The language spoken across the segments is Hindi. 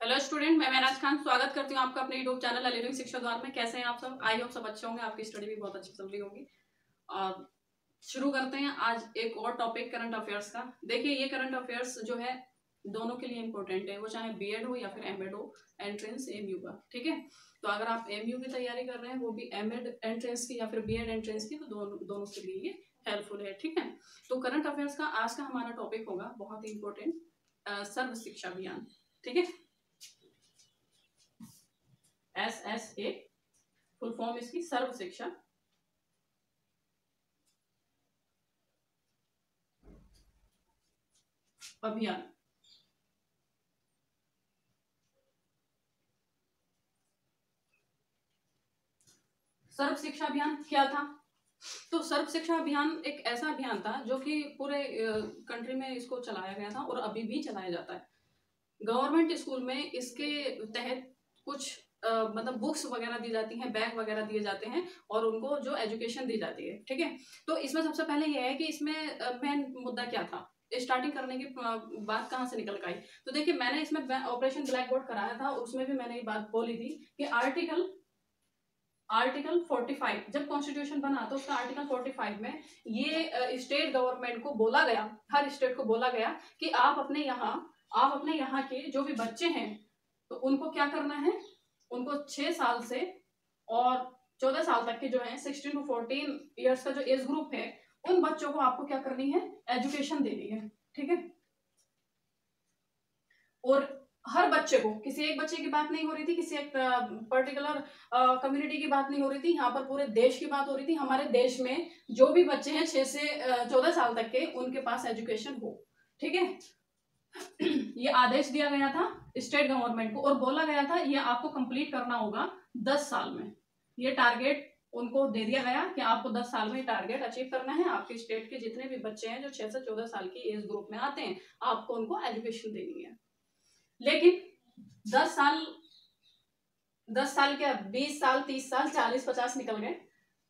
हेलो स्टूडेंट, मैं महराज खान स्वागत करती हूँ आपका अपने यूट्यूब चैनल लिविंग शिक्षा द्वार में। कैसे हैं आप सब? आई होप सब अच्छे होंगे, आपकी स्टडी भी बहुत अच्छी चल रही होगी। और शुरू करते हैं आज एक और टॉपिक करंट अफेयर्स का। देखिए, ये करंट अफेयर्स जो है दोनों के लिए इंपॉर्टेंट है, वो चाहे बीएड हो या फिर एमएड हो, एंट्रेंस एमयू का। ठीक है, तो अगर आप एमयू की तैयारी कर रहे हैं, वो भी एमएड एंट्रेंस की या फिर बीएड एंट्रेंस की, तो दोनों के लिए ये हेल्पफुल है। ठीक है, तो करंट अफेयर्स का आज का हमारा टॉपिक होगा बहुत ही इंपॉर्टेंट, सर्व शिक्षा अभियान। ठीक है, SSA फुल फॉर्म इसकी सर्व शिक्षा अभियान। सर्व शिक्षा अभियान क्या था? तो सर्व शिक्षा अभियान एक ऐसा अभियान था जो कि पूरे कंट्री में इसको चलाया गया था और अभी भी चलाया जाता है। गवर्नमेंट स्कूल में इसके तहत कुछ मतलब बुक्स वगैरह दी जाती हैं, बैग वगैरह दिए जाते हैं और उनको जो एजुकेशन दी जाती है। ठीक है, तो इसमें सबसे पहले यह है कि इसमें मेन मुद्दा क्या था, स्टार्टिंग करने की बात कहाँ से निकल आई। तो देखिए, मैंने इसमें ऑपरेशन ब्लैक बोर्ड कराया था, उसमें भी मैंने ये बात बोली थी कि आर्टिकल 45 जब कॉन्स्टिट्यूशन बना तो उसका आर्टिकल 45 में ये स्टेट गवर्नमेंट को बोला गया, हर स्टेट को बोला गया कि आप अपने यहाँ के जो भी बच्चे हैं तो उनको क्या करना है, उनको 6 साल से और 14 साल तक के जो है 16 to 14 ईयर्स का जो एज ग्रुप है, उन बच्चों को आपको क्या करनी है, एजुकेशन देनी है। ठीक है, और हर बच्चे को, किसी एक बच्चे की बात नहीं हो रही थी, किसी एक पर्टिकुलर कम्युनिटी की बात नहीं हो रही थी, यहाँ पर पूरे देश की बात हो रही थी। हमारे देश में जो भी बच्चे हैं 6 से 14 साल तक के, उनके पास एजुकेशन हो। ठीक है, ये आदेश दिया गया था स्टेट गवर्नमेंट को और बोला गया था ये आपको कंप्लीट करना होगा 10 साल में। ये टारगेट उनको दे दिया गया कि आपको 10 साल में टारगेट अचीव करना है। आपके स्टेट के जितने भी बच्चे हैं जो 6 से 14 साल की एज ग्रुप में आते हैं, आपको उनको एजुकेशन देनी है। लेकिन 10 साल क्या, 20 साल, 30 साल, 40, 50 निकल गए,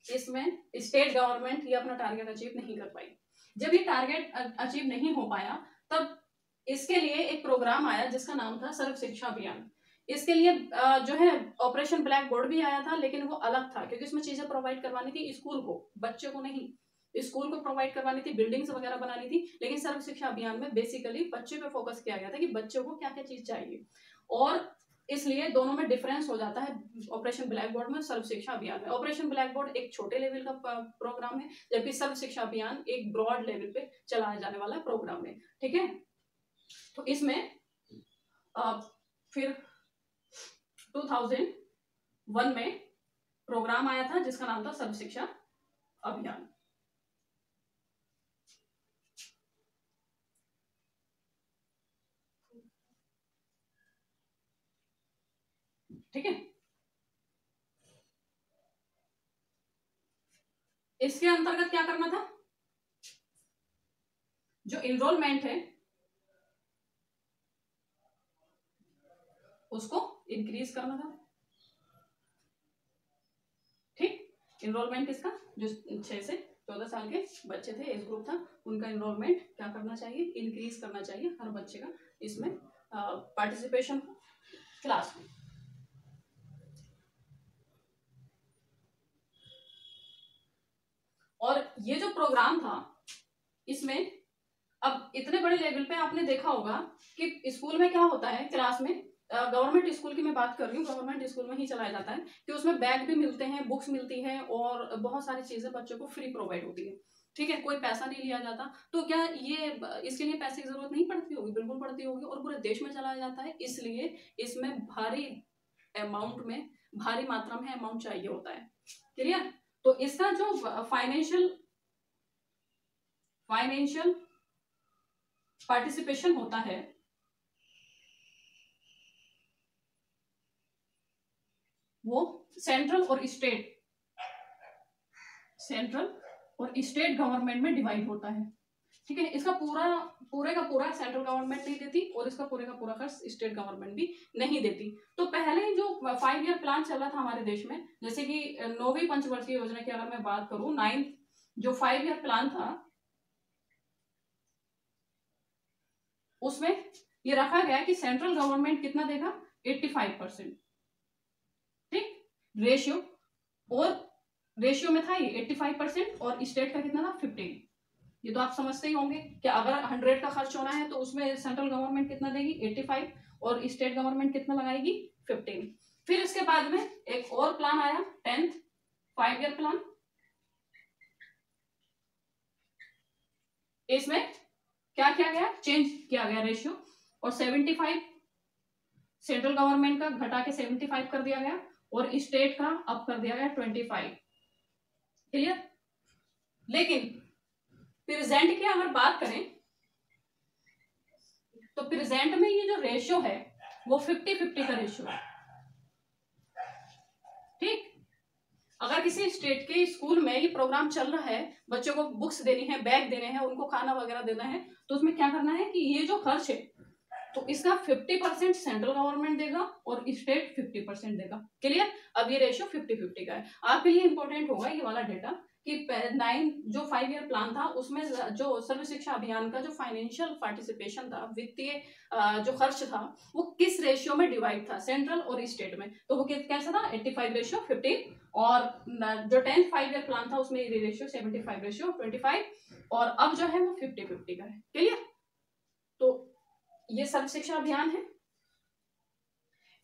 इसमें स्टेट गवर्नमेंट ये अपना टारगेट अचीव नहीं कर पाई। जब ये टारगेट अचीव नहीं हो पाया, तब इसके लिए एक प्रोग्राम आया जिसका नाम था सर्व शिक्षा अभियान। इसके लिए जो है ऑपरेशन ब्लैक बोर्ड भी आया था, लेकिन वो अलग था क्योंकि इसमें चीजें प्रोवाइड करवानी थी स्कूल को, बच्चे को नहीं। स्कूल को प्रोवाइड करवानी थी, बिल्डिंग्स वगैरह बनानी थी, लेकिन सर्व शिक्षा अभियान में बेसिकली बच्चे पे फोकस किया गया था कि बच्चों को क्या क्या चीज चाहिए, और इसलिए दोनों में डिफरेंस हो जाता है ऑपरेशन ब्लैक बोर्ड में, सर्व शिक्षा अभियान में। ऑपरेशन ब्लैक बोर्ड एक छोटे लेवल का प्रोग्राम है, जबकि सर्व शिक्षा अभियान एक ब्रॉड लेवल पे चलाया जाने वाला प्रोग्राम है। ठीक है, तो इसमें फिर 2001 में प्रोग्राम आया था जिसका नाम था सर्व शिक्षा अभियान। ठीक है, इसके अंतर्गत क्या करना था, जो इनरोलमेंट है उसको इंक्रीज करना था। ठीक, इनरोलमेंट किसका, जो 6 से 14 साल के बच्चे थे, एज ग्रुप था, उनका इनरोलमेंट क्या करना चाहिए, इंक्रीज करना चाहिए, हर बच्चे का इसमें पार्टिसिपेशन क्लास में। और ये जो प्रोग्राम था, इसमें अब इतने बड़े लेवल पे आपने देखा होगा कि स्कूल में क्या होता है, क्लास में गवर्नमेंट स्कूल की मैं बात कर रही हूँ, गवर्नमेंट स्कूल में ही चलाया जाता है कि उसमें बैग भी मिलते हैं, बुक्स मिलती हैं और बहुत सारी चीजें बच्चों को फ्री प्रोवाइड होती है। ठीक है, कोई पैसा नहीं लिया जाता। तो क्या ये इसके लिए पैसे की जरूरत नहीं पड़ती होगी? बिल्कुल पड़ती होगी, और पूरे देश में चलाया जाता है, इसलिए इसमें भारी अमाउंट में, भारी मात्रा में अमाउंट चाहिए होता है। क्लियर? तो इसका जो फाइनेंशियल पार्टिसिपेशन होता है, वो सेंट्रल और स्टेट गवर्नमेंट में डिवाइड होता है। ठीक है, इसका पूरे का पूरा सेंट्रल गवर्नमेंट नहीं देती और इसका पूरे का पूरा खर्च स्टेट गवर्नमेंट भी नहीं देती। तो पहले जो 5 ईयर प्लान चल रहा था हमारे देश में, जैसे कि 9वीं पंचवर्षीय योजना की अगर मैं बात करूं, 9th जो 5 ईयर प्लान था, उसमें ये रखा गया कि सेंट्रल गवर्नमेंट कितना देगा, 85%, ठीक, रेशियो, और रेशियो में था ये 85% और स्टेट का कितना था 15। ये तो आप समझते ही होंगे कि अगर 100 का खर्च होना है तो उसमें सेंट्रल गवर्नमेंट कितना देगी, 85, और स्टेट गवर्नमेंट कितना लगाएगी, 15। फिर इसके बाद में एक और प्लान आया, 10th 5 ईयर प्लान। इसमें क्या किया गया, चेंज किया गया रेशियो, और 75 सेंट्रल गवर्नमेंट का घटा के 75 कर दिया गया, और स्टेट का अप कर दिया गया 25। क्लियर। लेकिन प्रेजेंट की अगर बात करें तो प्रेजेंट में ये जो रेशियो है वो 50-50 का रेशियो है, ठीक। अगर किसी स्टेट के स्कूल में ये प्रोग्राम चल रहा है, बच्चों को बुक्स देनी है, बैग देने हैं, उनको खाना वगैरह देना है, तो उसमें क्या करना है कि ये जो खर्च है तो इसका 50% सेंट्रल गवर्नमेंट देगा और स्टेट 50% देगा। क्लियर। अब ये रेशियो 50-50 का है। आपके लिए इंपॉर्टेंट होगा ये वाला डेटा कि 9 जो 5 ईयर प्लान था उसमें जो सर्व शिक्षा अभियान का जो फाइनेंशियल पार्टिसिपेशन था, वित्तीय जो खर्च था, वो किस रेशियो में डिवाइड था, सेंट्रल और स्टेट में। तो वो कैसा था, 85:15, और जो 10th 5 ईयर प्लान था उसमें रेशियो 75:25, और अब जो है वो 50-50 का है। क्लियर। तो ये सर्व शिक्षा अभियान है।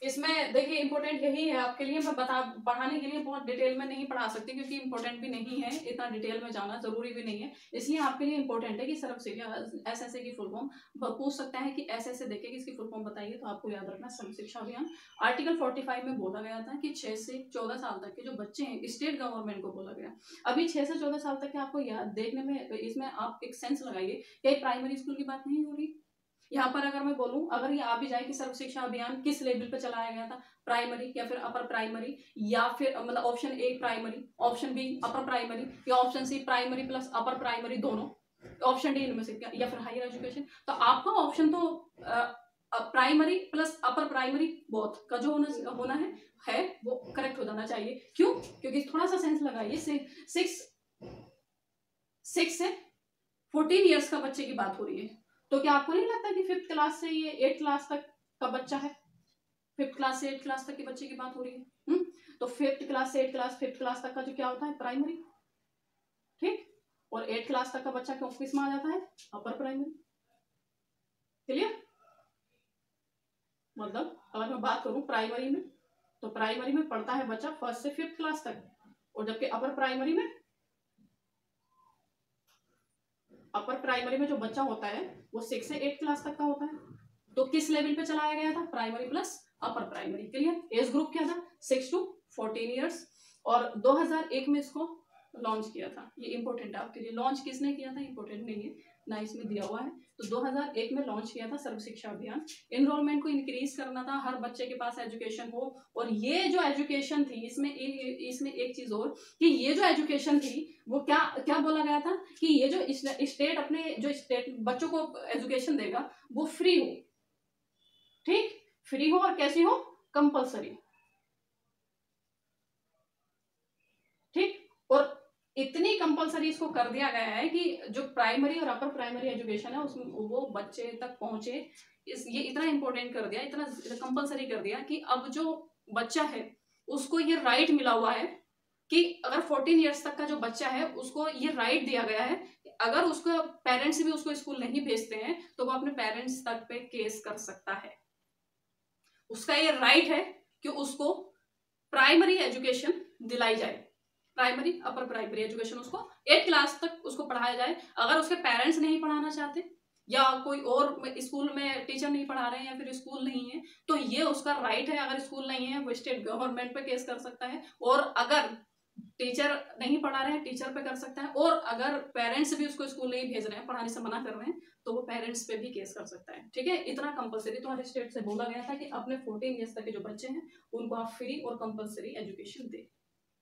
इसमें देखिए इंपॉर्टेंट यही है आपके लिए, मैं पढ़ाने के लिए बहुत डिटेल में नहीं पढ़ा सकती क्योंकि इंपॉर्टेंट भी नहीं है, इतना डिटेल में जाना जरूरी भी नहीं है, इसलिए आपके लिए इंपॉर्टेंट है कि सर्व शिक्षा एसएसए की फुल फॉर्म पूछ सकता है कि एसएसए देखे कि इसकी फुल फॉर्म बताइए, तो आपको याद रखना सर्व शिक्षा अभियान। आर्टिकल 45 में बोला गया था कि 6 से 14 साल तक के जो बच्चे हैं, स्टेट गवर्नमेंट को बोला गया। अभी 6 से 14 साल तक के आपको याद देखने में, इसमें आप एक सेंस लगाइए कि प्राइमरी स्कूल की बात नहीं हो रही। यहाँ पर अगर मैं बोलूं, अगर ये आ भी जाए कि सर्व शिक्षा अभियान किस लेवल पे चलाया गया था, प्राइमरी या फिर अपर प्राइमरी, या फिर मतलब option A primary, option B upper primary, या option C primary plus upper primary दोनों, ऑप्शन डी इनमें से क्या, या फिर हायर एजुकेशन, तो आपका ऑप्शन तो primary plus upper primary both का जो होना है वो करेक्ट हो जाना चाहिए। क्यों? क्योंकि थोड़ा सा सेंस लगाइए, 6 से 14 ईयर्स का बच्चे की बात हो रही है, तो क्या आपको नहीं लगता कि 5th क्लास से ये 8th क्लास तक का बच्चा है, 5th क्लास से 8th क्लास तक के बच्चे की बात हो रही है। तो 5th क्लास से 8th क्लास, 5th क्लास तक का जो क्या होता है, प्राइमरी, ठीक, और 8th क्लास तक का बच्चा क्यों किस में आ जाता है, अपर प्राइमरी। क्लियर। मतलब अगर मैं बात करूं प्राइमरी में, तो प्राइमरी में पढ़ता है बच्चा 1st से 5th क्लास तक, और जबकि अपर प्राइमरी में जो बच्चा होता है वो 6 से 8th क्लास तक का होता है। तो किस लेवल पे चलाया गया था, primary plus upper primary. Clear. Age group क्या था, 6 to 14 ईयर्स, और 2001 में इसको लॉन्च किया था। ये इंपॉर्टेंट है आपके लिए, लॉन्च किसने किया था इंपॉर्टेंट नहीं है ना, इसमें दिया हुआ है। तो 2001 में लॉन्च किया था सर्व शिक्षा अभियान। एनरोलमेंट को इंक्रीज करना था, हर बच्चे के पास एजुकेशन हो, और ये जो एजुकेशन थी इसमें एक चीज और, कि ये जो एजुकेशन थी वो क्या क्या बोला गया था कि ये जो स्टेट अपने जो स्टेट बच्चों को एजुकेशन देगा वो फ्री हो, ठीक, फ्री हो, और कैसी हो, कंपलसरी, ठीक। और इतनी कंपलसरी इसको कर दिया गया है कि जो प्राइमरी और अपर प्राइमरी एजुकेशन है उसमें वो बच्चे तक पहुंचे। ये इतना इंपॉर्टेंट कर दिया, इतना कंपलसरी कर दिया कि अब जो बच्चा है उसको ये राइट मिला हुआ है कि अगर 14 ईयर्स तक का जो बच्चा है उसको ये राइट दिया गया है कि अगर उसको पेरेंट्स भी उसको स्कूल नहीं भेजते हैं तो वो अपने पेरेंट्स तक पे केस कर सकता है। उसका ये राइट है कि उसको प्राइमरी एजुकेशन दिलाई जाए, प्राइमरी अपर प्राइमरी एजुकेशन उसको 8th क्लास तक उसको पढ़ाया जाए। अगर उसके पेरेंट्स नहीं पढ़ाना चाहते या कोई और स्कूल में टीचर नहीं पढ़ा रहे हैं या फिर स्कूल नहीं है तो ये उसका राइट है। अगर स्कूल नहीं है वो स्टेट गवर्नमेंट पे केस कर सकता है, और अगर टीचर नहीं पढ़ा रहे हैं टीचर पे कर सकता है, और अगर पेरेंट्स भी उसको स्कूल नहीं भेज रहे हैं, पढ़ाने से मना कर रहे हैं, तो वो पेरेंट्स पे भी केस कर सकता है। ठीक है, इतना कंपलसरी तो हर स्टेट से बोला गया था कि अपने 14 ईयर्स तक के जो बच्चे हैं उनको आप फ्री और कंपलसरी एजुकेशन दें।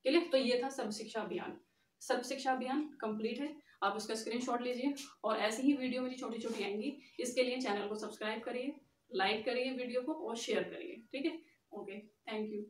क्लियर। तो ये था सर्व शिक्षा अभियान। सर्व शिक्षा अभियान कंप्लीट है, आप उसका स्क्रीनशॉट लीजिए, और ऐसी ही वीडियो मेरी छोटी छोटी आएंगी। इसके लिए चैनल को सब्सक्राइब करिए, लाइक करिए वीडियो को और शेयर करिए। ठीक है, ओके, थैंक यू।